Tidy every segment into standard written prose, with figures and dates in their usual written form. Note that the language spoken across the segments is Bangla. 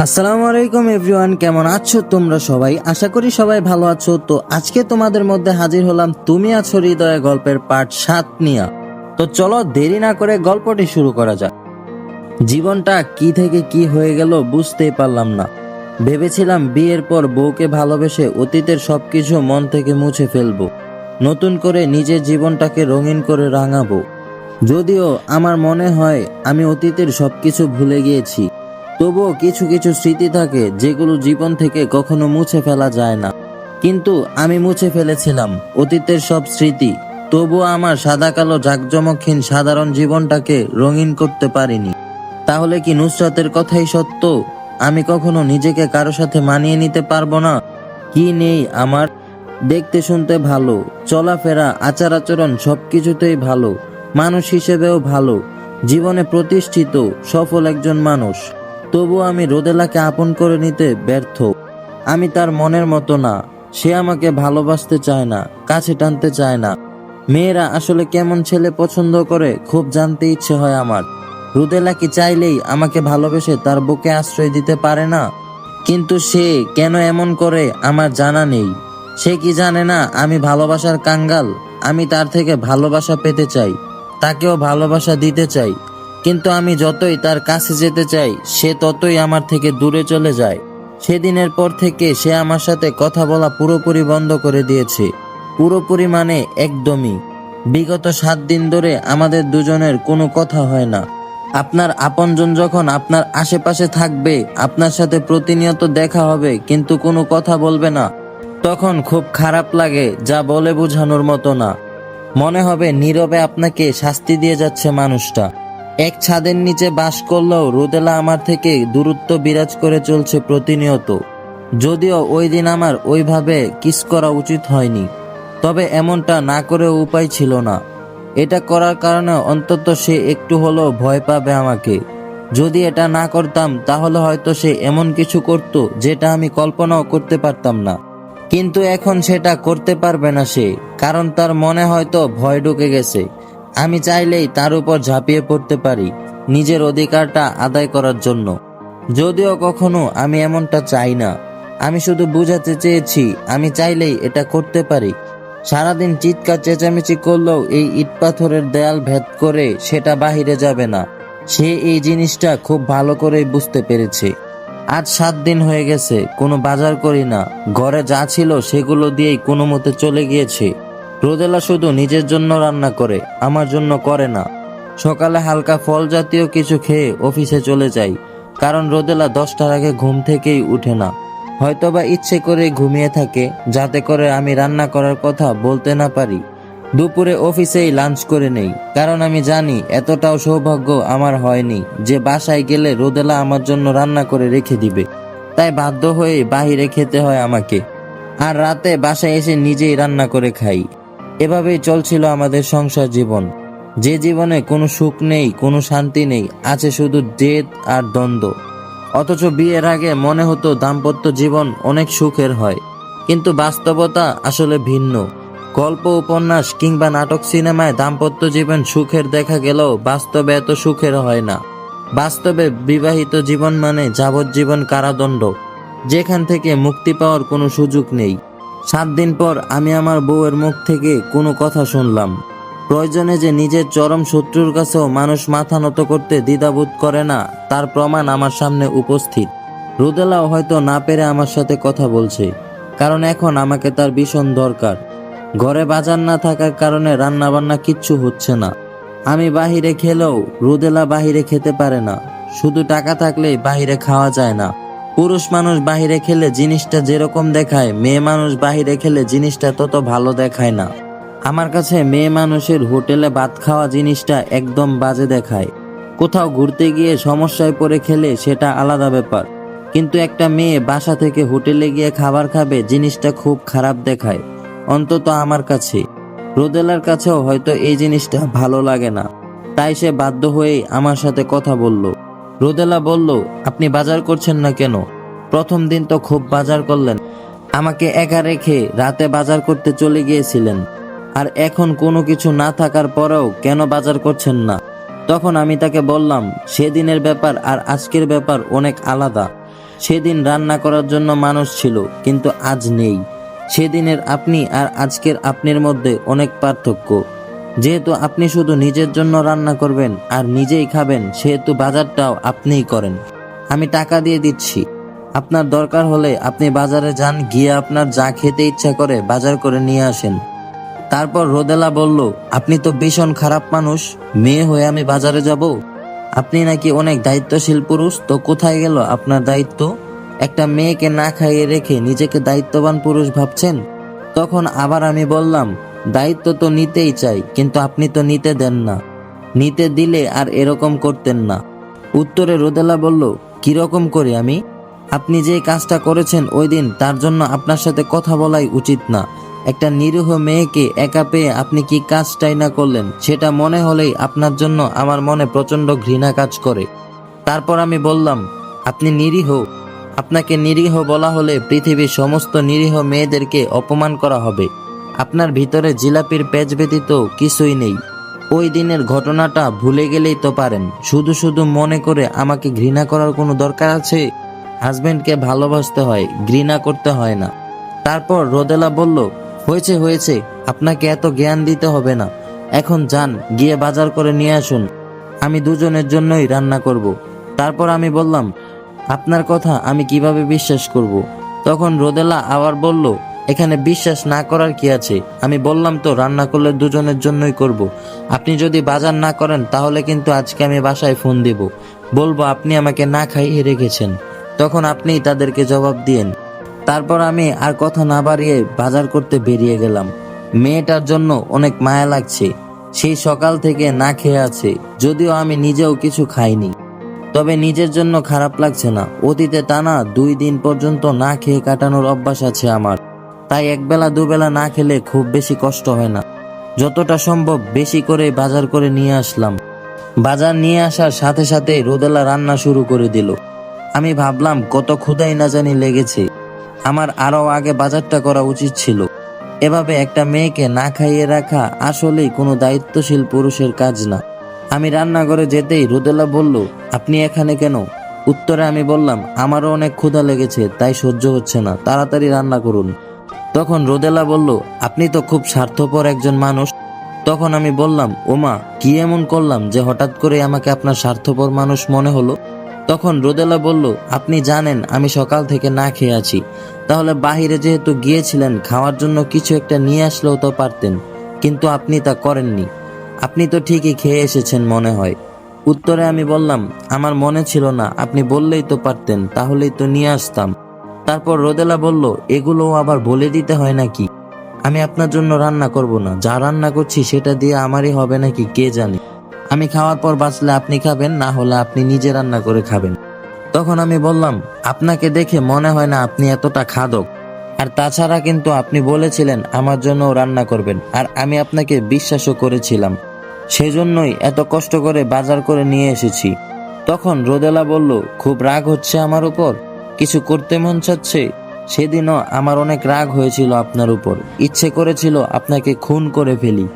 আসসালামু আলাইকুম এভরিওয়ান, কেমন আছো তোমরা সবাই? আশা করি সবাই ভালো আছো। তো আজকে তোমাদের মধ্যে হাজির হলাম তুমি আছো হৃদয়ে গল্পের পার্ট 7 নিয়ে। তো চলো দেরি না করে গল্পটি শুরু করা যাক। জীবনটা কি থেকে কি হয়ে গেল বুঝতেই পারলাম না। ভেবেছিলাম বিয়ের পর বউকে ভালোবেসে অতীতের সবকিছু মন থেকে মুছে ফেলবো, নতুন করে নিজের জীবনটাকে রঙিন করে রাঙাবো। যদিও আমার মনে হয় আমি অতীতের সবকিছু ভুলে গিয়েছি, তবুও কিছু কিছু স্মৃতি থাকে যেগুলো জীবন থেকে কখনো মুছে ফেলা যায় না। কিন্তু আমি মুছে ফেলেছিলাম অতীতের সব স্মৃতি, তবুও আমার সাদা কালো জাঁকজমকহীন সাধারণ জীবনটাকে রঙিন করতে পারিনি। তাহলে কি নুসরাতের কথাই সত্য? আমি কখনো নিজেকে কারো সাথে মানিয়ে নিতে পারবো না? কি নেই আমার? দেখতে শুনতে ভালো, চলাফেরা আচার আচরণ সবকিছুতেই ভালো, মানুষ হিসেবেও ভালো, জীবনে প্রতিষ্ঠিত সফল একজন মানুষ। তবু আমি রোদেলাকে আপন করে নিতে ব্যর্থ। আমি তার মনের মতো না, সে আমাকে ভালোবাসতে চায় না, কাছে টানতে চায় না। মেয়েরা আসলে কেমন ছেলে পছন্দ করে খুব জানতে ইচ্ছে হয় আমার। রোদেলা কি চাইলেই আমাকে ভালোবেসে তার বুকে আশ্রয় দিতে পারে না? কিন্তু সে কেন এমন করে আমার জানা নেই। সে কি জানে না আমি ভালোবাসার কাঙ্গাল? আমি তার থেকে ভালোবাসা পেতে চাই, তাকেও ভালোবাসা দিতে চাই। কিন্তু আমি যতই তার কাছে যেতে চাই সে ততই আমার থেকে দূরে চলে যায়। সেদিনের পর থেকে সে আমার সাথে কথা বলা পুরোপুরি বন্ধ করে দিয়েছে। পুরোপুরি মানে একদমই। বিগত 7 দিন ধরে আমাদের দুজনের কোনো কথা হয় না। আপনার আপনজন যখন আপনার আশেপাশে থাকবে, আপনার সাথে প্রতিনিয়ত দেখা হবে কিন্তু কোনো কথা বলবে না, তখন খুব খারাপ লাগে, যা বলে বোঝানোর মতো না। মনে হবে নীরবে আপনাকে শাস্তি দিয়ে যাচ্ছে মানুষটা। এক ছাদের নিচে বাস করলেও রোদেলা আমার থেকে দূরত্ব বিরাজ করে চলছে প্রতিনিয়ত। যদিও ওই দিন আমার ওইভাবে কিস করা উচিত হয়নি, তবে এমনটা না করে উপায় ছিল না। এটা করার কারণে অন্তত সে একটু হলেও ভয় পাবে আমাকে। যদি এটা না করতাম তাহলে হয়তো সে এমন কিছু করত যেটা আমি কল্পনাও করতে পারতাম না। কিন্তু এখন সেটা করতে পারবে না সে, কারণ তার মনে হয়তো ভয় ঢুকে গেছে। আমি চাইলেই তার উপর ঝাঁপিয়ে পড়তে পারি নিজের অধিকারটা আদায় করার জন্য। যদিও কখনো আমি এমনটা চাই না, আমি শুধু বুঝাতে চেয়েছি আমি চাইলেই এটা করতে পারি। সারাদিন চিৎকার চেঁচামেচি করলেও এই ইট পাথরের দেয়াল ভেদ করে সেটা বাহিরে যাবে না। সে এই জিনিসটা খুব ভালো করেই বুঝতে পেরেছে। আজ 7 দিন হয়ে গেছে কোনো বাজার করি না। ঘরে যা ছিল সেগুলো দিয়েই কোনো মতে চলে গিয়েছে। রোদেলা শুধু নিজের জন্য রান্না করে, আমার জন্য করে না। সকালে হালকা ফল জাতীয় কিছু খেয়ে অফিসে চলে যাই, কারণ রোদেলা 10টার আগে ঘুম থেকেই উঠে না। হয়তোবা ইচ্ছে করে ঘুমিয়ে থাকে যাতে করে আমি রান্না করার কথা বলতে না পারি। দুপুরে অফিসেই লাঞ্চ করে নেই, কারণ আমি জানি এতটাও সৌভাগ্য আমার হয়নি যে বাসায় গেলে রোদেলা আমার জন্য রান্না করে রেখে দিবে। তাই বাধ্য হয়ে বাহিরে খেতে হয় আমাকে, আর রাতে বাসায় এসে নিজেই রান্না করে খাই। এভাবেই চলছিল আমাদের সংসার জীবন, যে জীবনে কোনো সুখ নেই, কোনো শান্তি নেই, আছে শুধু জেদ আর দ্বন্দ্ব। অথচ বিয়ের আগে মনে হতো দাম্পত্য জীবন অনেক সুখের হয়, কিন্তু বাস্তবতা আসলে ভিন্ন। গল্প, উপন্যাস কিংবা নাটক, সিনেমায় দাম্পত্য জীবন সুখের দেখা গেলেও বাস্তবে এত সুখের হয় না। বাস্তবে বিবাহিত জীবন মানে যাবজ্জীবন কারাদণ্ড, যেখান থেকে মুক্তি পাওয়ার কোনো সুযোগ নেই। 7 দিন পর আমি আমার বউয়ের মুখ থেকে কোনো কথা শুনলাম। প্রয়োজনে যে নিজের চরম শত্রুর কাছেও মানুষ মাথা নত করতে দ্বিধাবোধ করে না, তার প্রমাণ আমার সামনে উপস্থিত। রোদেলাও হয়তো না পেরে আমার সাথে কথা বলছে, কারণ এখন আমাকে তার ভীষণ দরকার। ঘরে বাজার না থাকার কারণে রান্না বান্না কিচ্ছু হচ্ছে না। আমি বাহিরে খেলেও রোদেলা বাহিরে খেতে পারে না। শুধু টাকা থাকলেই বাহিরে খাওয়া যায় না। পুরুষ মানুষ বাহিরে খেলে জিনিসটা যেরকম দেখায়, মেয়ে মানুষ বাহিরে খেলে জিনিসটা তত ভালো দেখায় না। আমার কাছে মেয়ে মানুষের হোটেলে ভাত খাওয়া জিনিসটা একদম বাজে দেখায়। কোথাও ঘুরতে গিয়ে সমস্যায় পড়ে খেলে সেটা আলাদা ব্যাপার, কিন্তু একটা মেয়ে বাসা থেকে হোটেলে গিয়ে খাবার খাবে জিনিসটা খুব খারাপ দেখায়, অন্তত আমার কাছে। রোদেলার কাছেও হয়তো এই জিনিসটা ভালো লাগে না, তাই সে বাধ্য হয়ে আমার সাথে কথা বলল। রোদেলা বলল, আপনি বাজার করছেন না কেন? প্রথম দিন তো খুব বাজার করলেন, আমাকে একা রেখে রাতে বাজার করতে চলে গিয়েছিলেন, আর এখন কোনো কিছু না থাকার পরেও কেন বাজার করছেন না? তখন আমি তাকে বললাম, সেদিনের ব্যাপার আর আজকের ব্যাপার অনেক আলাদা। সেদিন রান্না করার জন্য মানুষ ছিল, কিন্তু আজ নেই। সেদিনের আপনি আর আজকের আপনির মধ্যে অনেক পার্থক্য। যেহেতু আপনি শুধু নিজের জন্য রান্না করবেন আর নিজেই খাবেন, সেহেতু বাজারটাও আপনিই করেন। আমি টাকা দিয়ে দিচ্ছি, আপনার দরকার হলে আপনি বাজারে যান, গিয়ে আপনার যা খেতে ইচ্ছা করে বাজার করে নিয়ে আসেন। তারপর রোদেলা বলল, আপনি তো ভীষণ খারাপ মানুষ, মেয়ে হয়ে আমি বাজারে যাব? আপনি নাকি অনেক দায়িত্বশীল পুরুষ, তো কোথায় গেল আপনার দায়িত্ব? একটা মেয়েকে না খাইয়ে রেখে নিজেকে দায়িত্ববান পুরুষ ভাবছেন? তখন আবার আমি বললাম, দায়িত্ব তো নিতেই চাই, কিন্তু আপনি তো নিতে দেন না। নিতে দিলে আর এরকম করতেন না। উত্তরে রোদেলা বলল, কিরকম করি আমি? আপনি যে কাজটা করেছেন ওই দিন, তার জন্য আপনার সাথে কথা বলাই উচিত না। একটা নিরীহ মেয়েকে একা পেয়ে আপনি কি কাজটাই না করলেন, সেটা মনে হলেই আপনার জন্য আমার মনে প্রচন্ড ঘৃণা কাজ করে। তারপর আমি বললাম, আপনি নিরীহ? আপনাকে নিরীহ বলা হলে পৃথিবীর সমস্ত নিরীহ মেয়েদেরকে অপমান করা হবে। আপনার ভিতরে জিলাপির পেঁচ ব্যতীত কিছুই নেই। ওই দিনের ঘটনাটা ভুলে গেলেই তো পারেন। শুধু শুধু মনে করে আমাকে ঘৃণা করার কোনো দরকার আছে? হাজবেন্ডকে ভালোবাসতে হয়, ঘৃণা করতে হয় না। তারপর রোদেলা বলল, হয়েছে হয়েছে, আপনাকে এত জ্ঞান দিতে হবে না। এখন যান, গিয়ে বাজার করে নিয়ে আসুন, আমি দুজনের জন্যই রান্না করব। তারপর আমি বললাম, আপনার কথা আমি কিভাবে বিশ্বাস করব? তখন রোদেলা আবার বলল, এখানে বিশ্বাস না করার কি আছে? আমি বললাম তো রান্না করলে দুজনের জন্যই করব। আপনি যদি বাজার না করেন তাহলে কিন্তু আজকে আমি বাসায় ফোন দিব, বলবো আপনি আমাকে না খাইয়ে রেখেছেন। তখন আপনি তাদেরকে জবাব দিয়েন। তারপর আমি আর কথা না বাড়িয়ে বাজার করতে বেরিয়ে গেলাম। মেয়েটার জন্য অনেক মায়া লাগছে। সেই সকাল থেকে না খেয়ে আছে, যদিও আমি নিজেও কিছু খাইনি। তবে নিজের জন্য খারাপ লাগছে না। অতীতে টানা 2 দিন পর্যন্ত না খেয়ে কাটানোর অভ্যাস আছে আমার, তাই একবেলা দুবেলা না খেলে খুব বেশি কষ্ট হয় না। যতটা সম্ভব বেশি করে বাজার করে নিয়ে আসলাম। বাজার নিয়ে আসার সাথে সাথে রোদেলা রান্না শুরু করে দিল। আমি ভাবলাম, কত ক্ষুধাই না জানি লেগেছে, আমার আরো আগে বাজারটা করা উচিত ছিল। এভাবে একটা মেয়েকে না খাইয়ে রাখা আসলেই কোনো দায়িত্বশীল পুরুষের কাজ না। আমি রান্নাঘরে যেতেই রোদেলা বলল, আপনি এখানে কেন? উত্তরে আমি বললাম, আমারও অনেক ক্ষুধা লেগেছে, তাই সহ্য হচ্ছে না, তাড়াতাড়ি রান্না করুন। তখন রোদেলা বলল, আপনি তো খুব স্বার্থপর একজন মানুষ। তখন আমি বললাম, ওমা, কি এমন করলাম যে হঠাৎ করে আমাকে আপনার স্বার্থপর মানুষ মনে হলো? তখন রোদেলা বলল, আপনি জানেন আমি সকাল থেকে না খেয়ে আছি, তাহলে বাহিরে যেহেতু গিয়েছিলেন, খাওয়ার জন্য কিছু একটা নিয়ে আসলেও তো পারতেন, কিন্তু আপনি তা করেননি। আপনি তো ঠিকই খেয়ে এসেছেন মনে হয়। উত্তরে আমি বললাম, আমার মনে ছিল না, আপনি বললেই তো পারতেন, তাহলেই তো নিয়ে আসতাম। তারপর রোদেলা বলল, এগুলোও আবার বলে দিতে হয় নাকি? আমি আপনার জন্য রান্না করব না, যা রান্না করছি সেটা দিয়ে আমারই হবে নাকি কে জানে। আমি খাওয়ার পর বাঁচলে আপনি খাবেন, না হলে আপনি নিজে রান্না করে খাবেন। তখন আমি বললাম, আপনাকে দেখে মনে হয় না আপনি এতটা খাদক। আর তাছাড়া কিন্তু আপনি বলেছিলেন আমার জন্য রান্না করবেন, আর আমি আপনাকে বিশ্বাসও করেছিলাম। সেজন্যই এত কষ্ট করে বাজার করে নিয়ে এসেছি। তখন রোদেলা বলল, খুব রাগ হচ্ছে আমার উপর? কিছু করতে মন চাচ্ছে? সেদিনও আমার অনেক রাগ হয়েছিল আপনার উপর, ইচ্ছে করেছিল আপনাকে খুন করে ফেলি।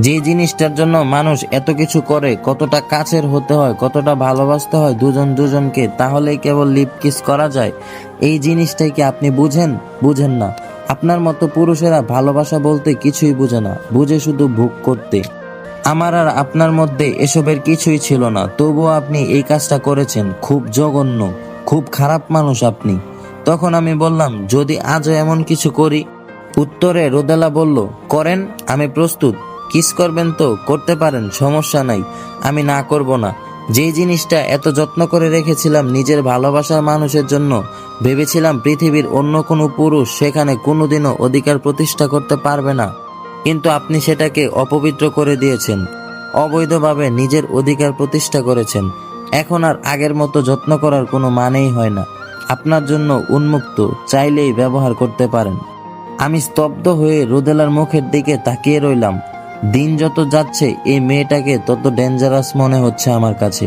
যে জিনিসটার জন্য মানুষ এত কিছু করে, কতটা কাছের হতে হয়, কতটা ভালোবাসতে হয় দুজন দুজনকে, তাহলেই কেবল লিপ কিস করা যায়। এই জিনিসটাই কি আপনি বুঝেন? বুঝেন না। আপনার মতো পুরুষেরা ভালোবাসা বলতে কিছুই বুঝে না, বুঝে শুধু ভোগ করতে। আমার আর আপনার মধ্যে এসবের কিছুই ছিল না, তবুও আপনি এই কাজটা করেছেন। খুব জঘন্য, খুব খারাপ মানুষ আপনি। তখন আমি বললাম, যদি আজও এমন কিছু করি? উত্তরে রোদেলা বলল, করেন, আমি প্রস্তুত। কিস করবেন তো করতে পারেন, সমস্যা নাই, আমি না করব না। যে জিনিসটা এত যত্ন করে রেখেছিলাম নিজের ভালোবাসার মানুষের জন্য, ভেবেছিলাম পৃথিবীর অন্য কোনো পুরুষ সেখানে কোনোদিনও অধিকার প্রতিষ্ঠা করতে পারবে না, কিন্তু আপনি সেটাকে অপবিত্র করে দিয়েছেন। অবৈধভাবে নিজের অধিকার প্রতিষ্ঠা করেছেন। এখন আর আগের মতো যত্ন করার কোনো মানেই হয় না। আপনার জন্য উন্মুক্ত, চাইলেই ব্যবহার করতে পারেন। আমি স্তব্ধ হয়ে রোদেলার মুখের দিকে তাকিয়ে রইলাম। দিন যত যাচ্ছে এই মেয়েটাকে তত ডেঞ্জারাস মনে হচ্ছে আমার কাছে,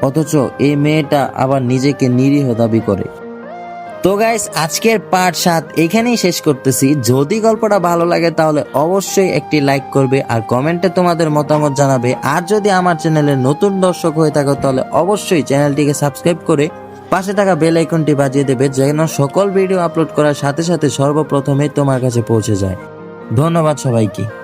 অথচ এই মেয়েটা আবার নিজেকে নিরীহ দাবি করে। তো গাইস, আজকের পার্ট 7 এখানেই শেষ করতেছি। যদি গল্পটা ভালো লাগে তাহলে অবশ্যই একটি লাইক করবে আর কমেন্টে তোমাদের মতামত জানাবে। আর যদি আমার চ্যানেলে নতুন দর্শক হয়ে থাকো তাহলে অবশ্যই চ্যানেলটিকে সাবস্ক্রাইব করে পাশে থাকা বেল আইকনটি বাজিয়ে দেবে যেন সকল ভিডিও আপলোড করার সাথে সাথে সর্বপ্রথমে তোমার কাছে পৌঁছে যায়। ধন্যবাদ সবাইকে।